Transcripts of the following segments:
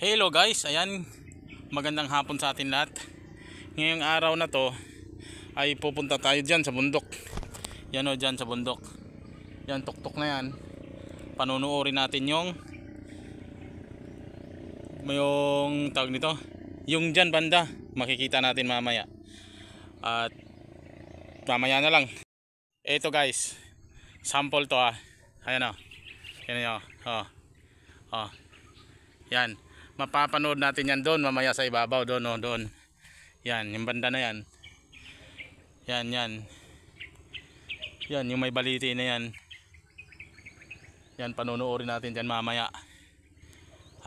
Hello guys, ayan, magandang hapon sa atin lahat. Ngayong araw na to ay pupunta tayo dyan sa bundok. Yan o, dyan sa bundok. Yan, tuktok na yan. Panunuorin natin yung tawag nito, yung dyan banda. Makikita natin mamaya. At mamaya na lang. Eto guys, sample to Ayan o. Yan o. Yan. Mapapanood natin yan doon mamaya sa ibabaw doon doon. Yan, yung banda na yan. Yan. Yan, yung may baliti na yan. Yan, panunuorin natin diyan mamaya.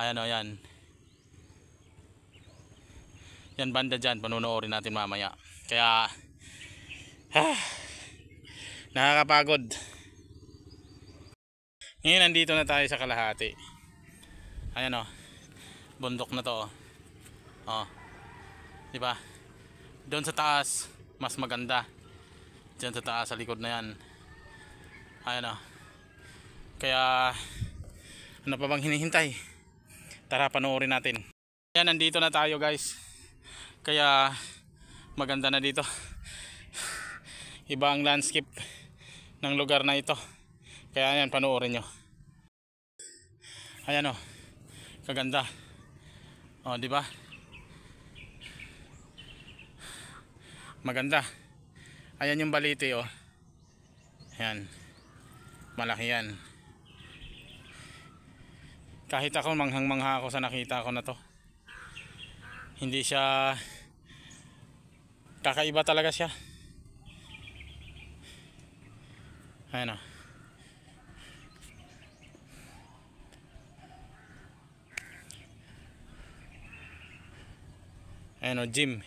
Ayan o, yan. Yan banda diyan, panunuorin natin mamaya. Kaya nakakapagod. Ngayon nandito na tayo sa kalahati. Ayan o. Bundok na to di ba? Doon sa taas mas maganda. Diyan sa taas sa likod na yan. Ayan Kaya ano pa bang hinihintay? Tara, panoorin natin. Ayan, nandito na tayo guys. Kaya maganda na dito. Iba ang landscape ng lugar na ito. Kaya ayan, panoorin nyo. Ayan kaganda. Di ba? Maganda. Ayan yung baliti Ayan. Malaki yan. Kahit ako manghang-mangha ako sa nakita ko na to. Hindi siya kakaiba talaga siya. Ayan Ayan gym.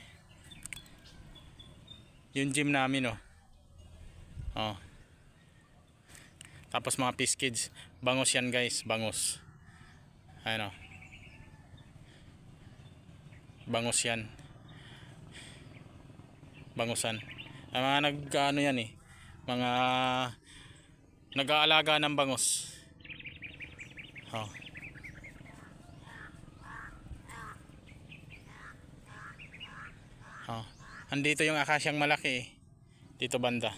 Yung gym namin Tapos mga Peace Kids. Bangos yan guys, bangos. Ayan bangos yan. Bangosan. Ang mga nag-ano yan mga nag-aalaga ng bangos. Andito yung akasyang malaki dito banda.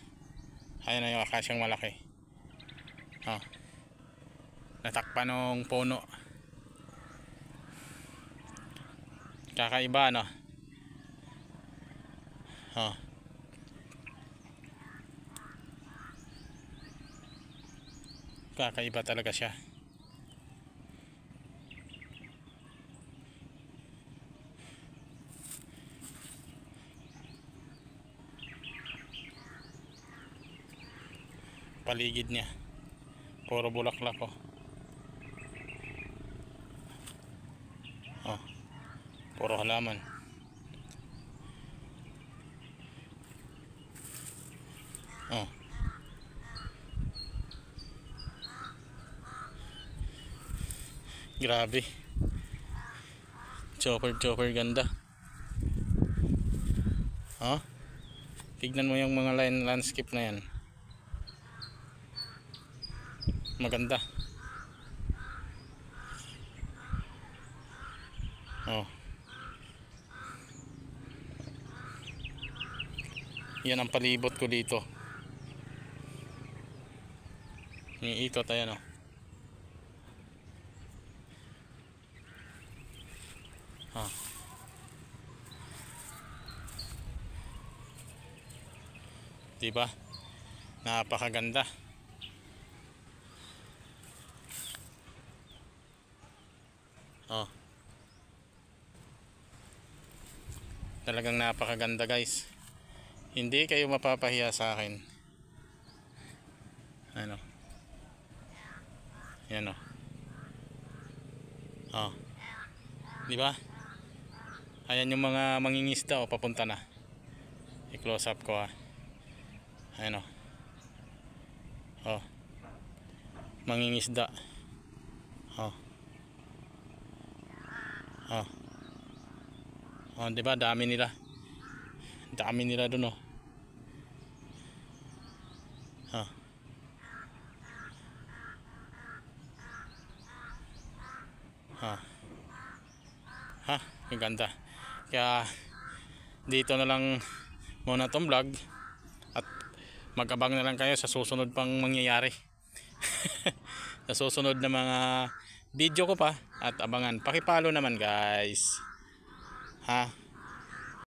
Ayan na yung akasyang malaki. Natakpan ng puno. Kakaiba kakaiba talaga siya. Paligid niya puro bulaklak puro halaman. Grabe. Chopper ganda. Tignan mo yung mga landscape na yan. Maganda. Yan ang palibot ko dito. Iikot ayan diba? Napakaganda. Talagang napakaganda guys. Hindi kayo mapapahiya sa akin. Yan diba? Ayan yung mga mangingisda papunta na. I-close up ko Ayan mangingisda. Diba? Dami nila dun Ha, ang ganda. Kaya dito na lang muna tong vlog at mag-abang na lang kayo sa susunod pang mangyayari. Sa susunod na mga video ko pa at abangan. Paki-follow naman guys. Ha?